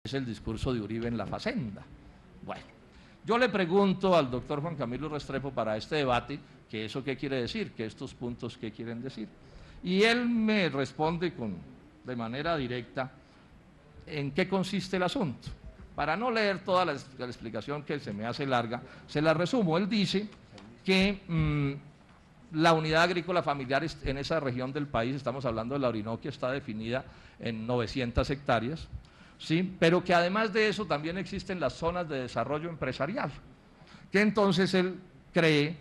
es el discurso de Uribe en la Facenda. Bueno, yo le pregunto al doctor Juan Camilo Restrepo para este debate, que eso qué quiere decir, que estos puntos qué quieren decir. Y él me responde de manera directa en qué consiste el asunto. Para no leer toda la explicación que se me hace larga, se la resumo. Él dice que la unidad agrícola familiar en esa región del país, estamos hablando de la Orinoquia, está definida en 900 hectáreas, ¿sí? Pero que además de eso también existen las zonas de desarrollo empresarial, que entonces él cree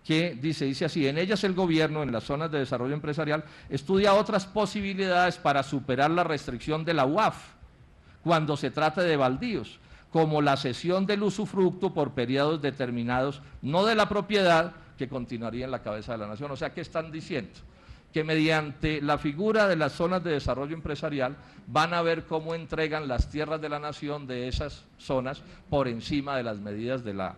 que, dice así, en ellas el gobierno, en las zonas de desarrollo empresarial, estudia otras posibilidades para superar la restricción de la UAF, cuando se trate de baldíos, como la cesión del usufructo por periodos determinados, no de la propiedad, que continuaría en la cabeza de la nación. O sea, ¿qué están diciendo? Que mediante la figura de las zonas de desarrollo empresarial van a ver cómo entregan las tierras de la nación de esas zonas por encima de las medidas de la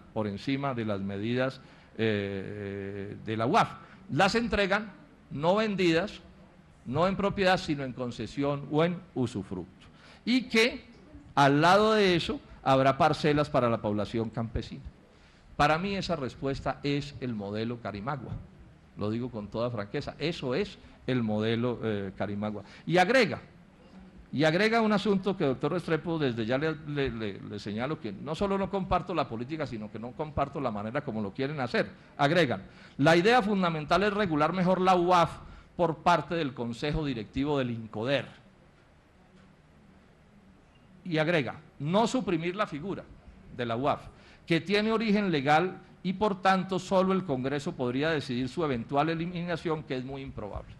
UAF. Las entregan no vendidas, no en propiedad, sino en concesión o en usufructo. Y que al lado de eso habrá parcelas para la población campesina. Para mí esa respuesta es el modelo Carimagua, lo digo con toda franqueza, eso es el modelo Carimagua. Y agrega un asunto que, doctor Restrepo, desde ya le señalo que no solo no comparto la política, sino que no comparto la manera como lo quieren hacer. Agregan, la idea fundamental es regular mejor la UAF por parte del Consejo Directivo del INCODER. Y agrega, no suprimir la figura de la UAF, que tiene origen legal y por tanto solo el Congreso podría decidir su eventual eliminación, que es muy improbable.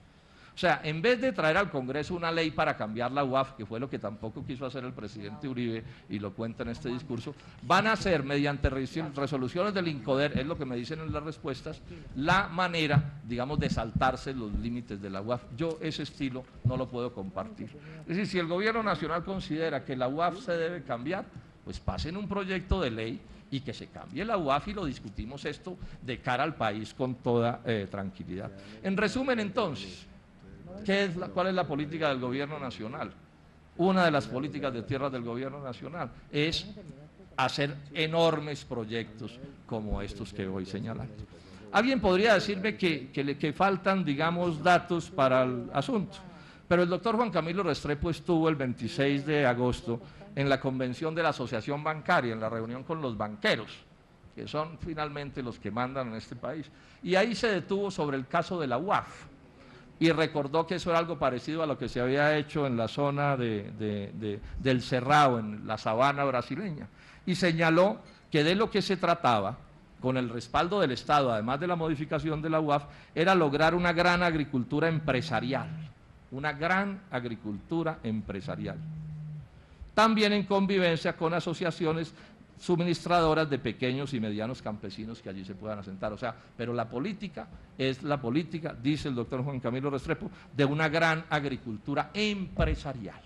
O sea, en vez de traer al Congreso una ley para cambiar la UAF, que fue lo que tampoco quiso hacer el presidente Uribe, y lo cuenta en este discurso, van a hacer mediante resoluciones del INCODER, es lo que me dicen en las respuestas, la manera, digamos, de saltarse los límites de la UAF. Yo ese estilo no lo puedo compartir. Es decir, si el gobierno nacional considera que la UAF se debe cambiar, pues pasen un proyecto de ley y que se cambie la UAF y lo discutimos esto de cara al país con toda tranquilidad. En resumen, entonces, ¿cuál es la política del gobierno nacional? Una de las políticas de tierras del gobierno nacional es hacer enormes proyectos como estos que voy señalando. Alguien podría decirme que faltan, digamos, datos para el asunto, pero el doctor Juan Camilo Restrepo estuvo el 26 de agosto en la convención de la Asociación Bancaria, en la reunión con los banqueros, que son finalmente los que mandan en este país, y ahí se detuvo sobre el caso de la UAF, y recordó que eso era algo parecido a lo que se había hecho en la zona del Cerrado, en la sabana brasileña, y señaló que de lo que se trataba, con el respaldo del Estado, además de la modificación de la UAF, era lograr una gran agricultura empresarial, también en convivencia con asociaciones suministradoras de pequeños y medianos campesinos que allí se puedan asentar. O sea, pero la política es la política, dice el doctor Juan Camilo Restrepo, de una gran agricultura empresarial.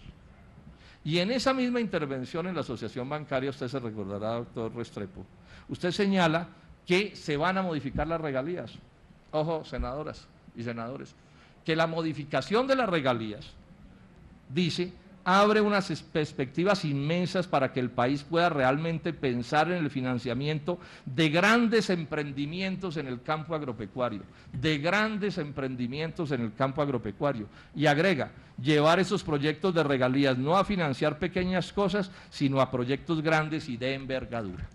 Y en esa misma intervención en la Asociación Bancaria, usted se recordará, doctor Restrepo, usted señala que se van a modificar las regalías. Ojo, senadoras y senadores, que la modificación de las regalías, dice, abre unas perspectivas inmensas para que el país pueda realmente pensar en el financiamiento de grandes emprendimientos en el campo agropecuario, y agrega, llevar esos proyectos de regalías no a financiar pequeñas cosas, sino a proyectos grandes y de envergadura.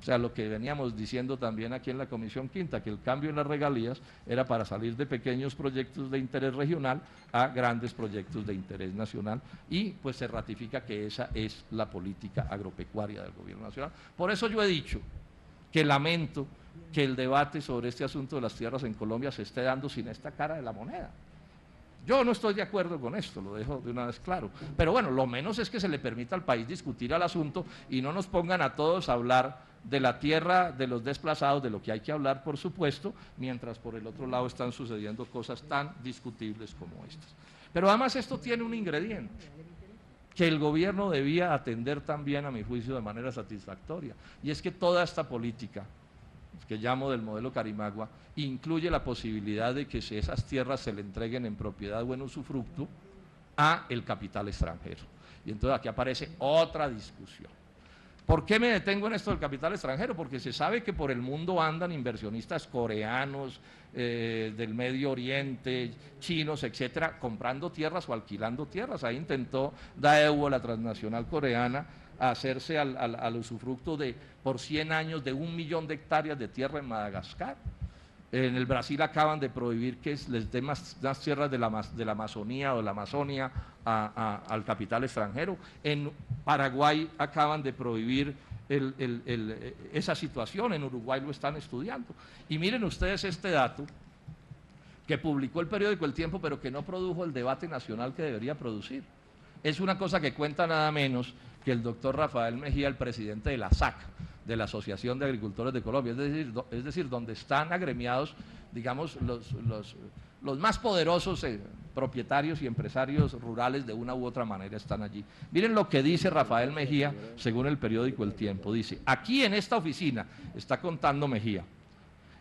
O sea, lo que veníamos diciendo también aquí en la Comisión Quinta, que el cambio en las regalías era para salir de pequeños proyectos de interés regional a grandes proyectos de interés nacional, y pues se ratifica que esa es la política agropecuaria del gobierno nacional. Por eso yo he dicho que lamento que el debate sobre este asunto de las tierras en Colombia se esté dando sin esta cara de la moneda. Yo no estoy de acuerdo con esto, lo dejo de una vez claro, pero bueno, lo menos es que se le permita al país discutir el asunto y no nos pongan a todos a hablar de la tierra de los desplazados, de lo que hay que hablar, por supuesto, mientras por el otro lado están sucediendo cosas tan discutibles como estas. Pero además esto tiene un ingrediente que el gobierno debía atender también, a mi juicio, de manera satisfactoria, y es que toda esta política que llamo del modelo Carimagua, incluye la posibilidad de que esas tierras se le entreguen en propiedad o en usufructo a el capital extranjero. Y entonces aquí aparece otra discusión. ¿Por qué me detengo en esto del capital extranjero? Porque se sabe que por el mundo andan inversionistas coreanos, del Medio Oriente, chinos, etcétera, comprando tierras o alquilando tierras. Ahí intentó Daewoo, la transnacional coreana, hacerse al usufructo de, por 100 años, de 1 millón de hectáreas de tierra en Madagascar. En el Brasil acaban de prohibir que les den más tierras de la Amazonía o de la Amazonia al capital extranjero. En Paraguay acaban de prohibir esa situación, en Uruguay lo están estudiando. Y miren ustedes este dato que publicó el periódico El Tiempo, pero que no produjo el debate nacional que debería producir. Es una cosa que cuenta nada menos que el doctor Rafael Mejía, el presidente de la SAC, de la Asociación de Agricultores de Colombia, es decir, donde están agremiados, digamos, los más poderosos propietarios y empresarios rurales de una u otra manera están allí. Miren lo que dice Rafael Mejía, según el periódico El Tiempo. Dice, aquí en esta oficina, está contando Mejía,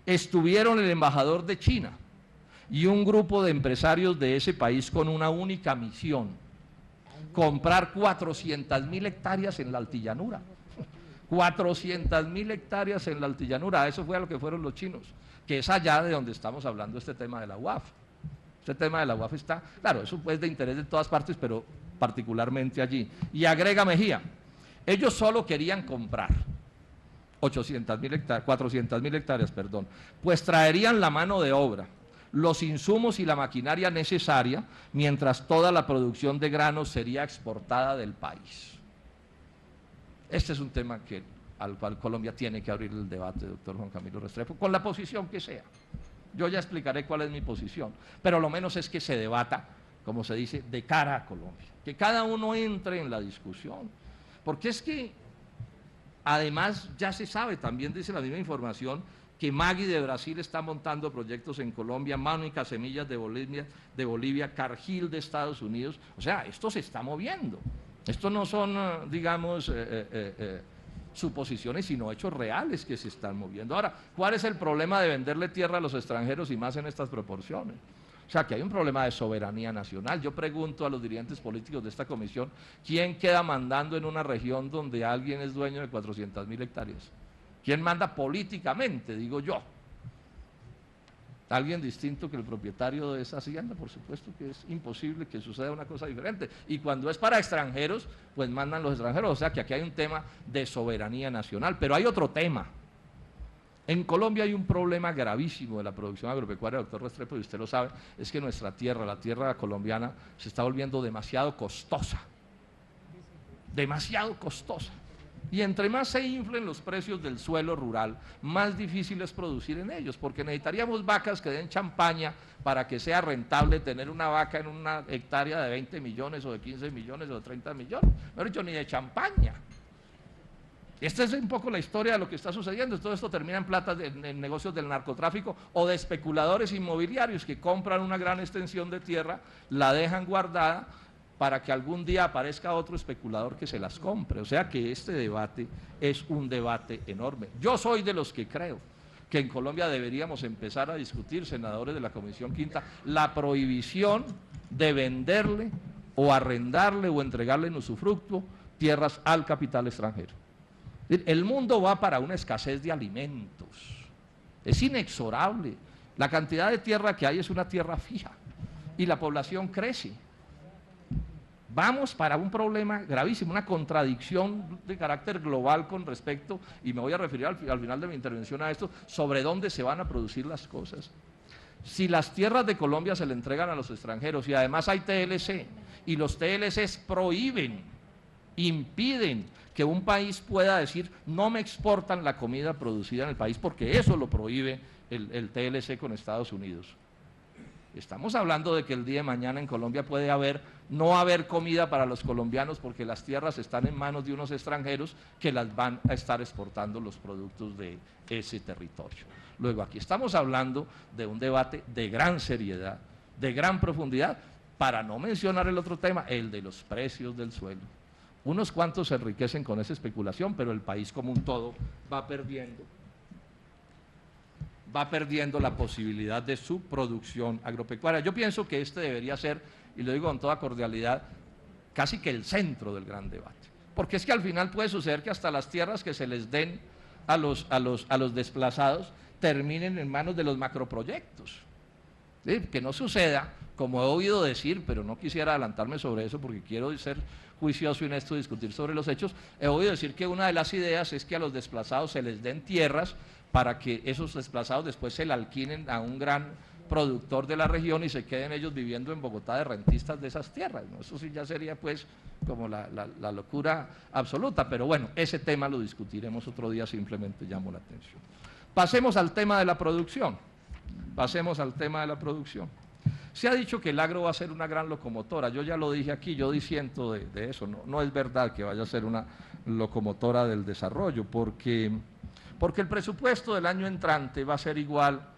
estuvieron el embajador de China y un grupo de empresarios de ese país con una única misión: comprar 400.000 hectáreas en la altillanura. 400.000 hectáreas en la altillanura, eso fue a lo que fueron los chinos, que es allá de donde estamos hablando este tema de la UAF. Este tema de la UAF está, claro, eso es de interés de todas partes, pero particularmente allí. Y agrega Mejía, ellos solo querían comprar 400.000 hectáreas, perdón, pues traerían la mano de obra, los insumos y la maquinaria necesaria, mientras toda la producción de granos sería exportada del país. Este es un tema al cual Colombia tiene que abrir el debate, doctor Juan Camilo Restrepo, con la posición que sea. Yo ya explicaré cuál es mi posición, pero lo menos es que se debata, como se dice, de cara a Colombia, que cada uno entre en la discusión, porque es que además ya se sabe, también dice la misma información, que Maggi de Brasil está montando proyectos en Colombia, Mónica Semillas de Bolivia, Cargill de Estados Unidos. O sea, esto se está moviendo. Esto no son, digamos, suposiciones, sino hechos reales que se están moviendo. Ahora, ¿cuál es el problema de venderle tierra a los extranjeros y más en estas proporciones? O sea, que hay un problema de soberanía nacional. Yo pregunto a los dirigentes políticos de esta comisión, ¿quién queda mandando en una región donde alguien es dueño de 400.000 hectáreas? ¿Quién manda políticamente, digo yo? Alguien distinto que el propietario de esa hacienda. Por supuesto que es imposible que suceda una cosa diferente. Y cuando es para extranjeros, pues mandan los extranjeros. O sea que aquí hay un tema de soberanía nacional. Pero hay otro tema. En Colombia hay un problema gravísimo de la producción agropecuaria, doctor Restrepo, y usted lo sabe, es que nuestra tierra, la tierra colombiana, se está volviendo demasiado costosa. Demasiado costosa. Y entre más se inflen los precios del suelo rural, más difícil es producir en ellos, porque necesitaríamos vacas que den champaña para que sea rentable tener una vaca en una hectárea de 20 millones o de 15 millones o de 30 millones. No he dicho ni de champaña. Esta es un poco la historia de lo que está sucediendo. Todo esto termina en plata en negocios del narcotráfico o de especuladores inmobiliarios que compran una gran extensión de tierra, la dejan guardada para que algún día aparezca otro especulador que se las compre. O sea que este debate es un debate enorme. Yo soy de los que creo que en Colombia deberíamos empezar a discutir, senadores de la Comisión Quinta, la prohibición de venderle o arrendarle o entregarle en usufructo tierras al capital extranjero. El mundo va para una escasez de alimentos. Es inexorable. La cantidad de tierra que hay es una tierra fija y la población crece. Vamos para un problema gravísimo, una contradicción de carácter global con respecto, y me voy a referir al final de mi intervención a esto, sobre dónde se van a producir las cosas. Si las tierras de Colombia se le entregan a los extranjeros y además hay TLC, y los TLCs prohíben, impiden que un país pueda decir no me exportan la comida producida en el país, porque eso lo prohíbe el TLC con Estados Unidos. Estamos hablando de que el día de mañana en Colombia puede no haber comida para los colombianos porque las tierras están en manos de unos extranjeros que las van a estar exportando los productos de ese territorio. Luego, aquí estamos hablando de un debate de gran seriedad, de gran profundidad, para no mencionar el otro tema, el de los precios del suelo. Unos cuantos se enriquecen con esa especulación, pero el país como un todo va perdiendo la posibilidad de su producción agropecuaria. Yo pienso que este debería ser, y lo digo con toda cordialidad, casi que el centro del gran debate. Porque es que al final puede suceder que hasta las tierras que se les den a los desplazados terminen en manos de los macroproyectos. ¿Sí? Que no suceda, como he oído decir, pero no quisiera adelantarme sobre eso porque quiero ser juicioso y honesto y discutir sobre los hechos, he oído decir que una de las ideas es que a los desplazados se les den tierras para que esos desplazados después se la alquilen a un gran productor de la región y se queden ellos viviendo en Bogotá de rentistas de esas tierras, ¿no? Eso sí ya sería pues como la locura absoluta, pero bueno, ese tema lo discutiremos otro día, simplemente llamo la atención. Pasemos al tema de la producción. Se ha dicho que el agro va a ser una gran locomotora, yo ya lo dije aquí, yo disiento de eso, no es verdad que vaya a ser una locomotora del desarrollo, porque el presupuesto del año entrante va a ser igual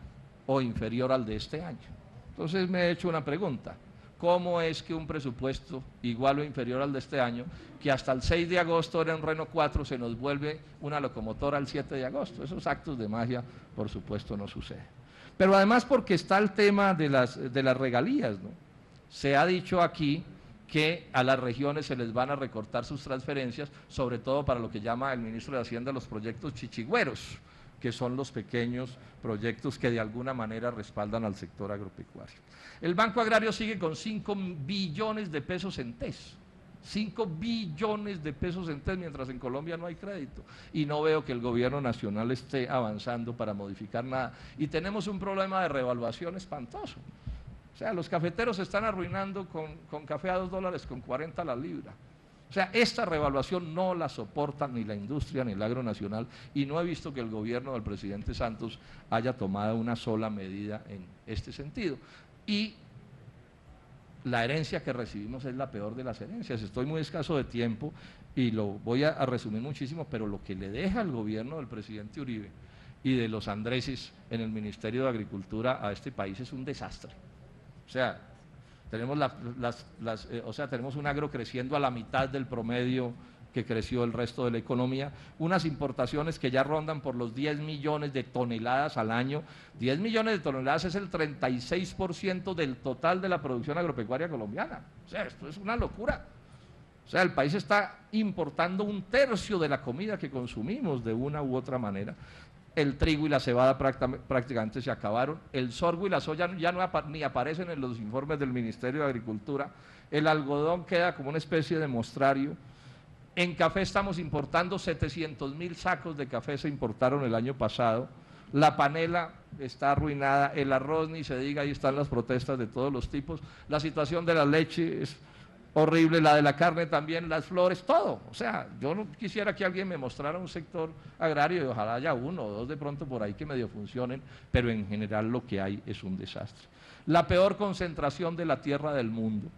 o inferior al de este año. Entonces me he hecho una pregunta, ¿cómo es que un presupuesto igual o inferior al de este año, que hasta el 6 de agosto era un Renault 4, se nos vuelve una locomotora el 7 de agosto? Esos actos de magia, por supuesto, no suceden. Pero además porque está el tema de las regalías, ¿no? Se ha dicho aquí que a las regiones se les van a recortar sus transferencias, sobre todo para lo que llama el ministro de Hacienda los proyectos chichigüeros, que son los pequeños proyectos que de alguna manera respaldan al sector agropecuario. El Banco Agrario sigue con 5 billones de pesos en TES. 5 billones de pesos en TES, mientras en Colombia no hay crédito. Y no veo que el gobierno nacional esté avanzando para modificar nada. Y tenemos un problema de revaluación espantoso. O sea, los cafeteros se están arruinando con café a $2, con 40 la libra. O sea, esta revaluación no la soporta ni la industria ni el agro nacional, y no he visto que el gobierno del presidente Santos haya tomado una sola medida en este sentido. Y la herencia que recibimos es la peor de las herencias. Estoy muy escaso de tiempo y lo voy a resumir muchísimo, pero lo que le deja al gobierno del presidente Uribe y de los Andreses en el Ministerio de Agricultura a este país es un desastre. O sea, tenemos, tenemos un agro creciendo a la mitad del promedio que creció el resto de la economía, unas importaciones que ya rondan por los 10 millones de toneladas al año. 10 millones de toneladas es el 36% del total de la producción agropecuaria colombiana. O sea, esto es una locura. O sea, el país está importando 1/3 de la comida que consumimos de una u otra manera. El trigo y la cebada prácticamente se acabaron, el sorgo y la soya ya ni aparecen en los informes del Ministerio de Agricultura, el algodón queda como una especie de mostrario. En café estamos importando 700.000 sacos de café, se importaron el año pasado, la panela está arruinada, el arroz ni se diga, ahí están las protestas de todos los tipos, la situación de la leche es horrible, la de la carne también, las flores, todo. O sea, yo no quisiera que alguien me mostrara un sector agrario y ojalá haya 1 o 2 de pronto por ahí que medio funcionen, pero en general lo que hay es un desastre. La peor concentración de la tierra del mundo.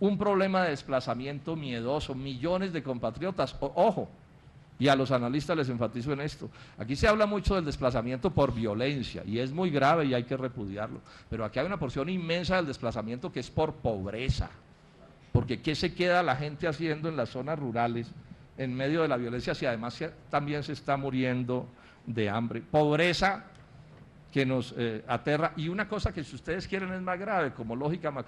Un problema de desplazamiento miedoso, millones de compatriotas, ojo, y a los analistas les enfatizo en esto, aquí se habla mucho del desplazamiento por violencia, y es muy grave y hay que repudiarlo, pero aquí hay una porción inmensa del desplazamiento que es por pobreza, porque ¿qué se queda la gente haciendo en las zonas rurales en medio de la violencia si además también se está muriendo de hambre? Pobreza que nos aterra, y una cosa que si ustedes quieren es más grave, como lógica macro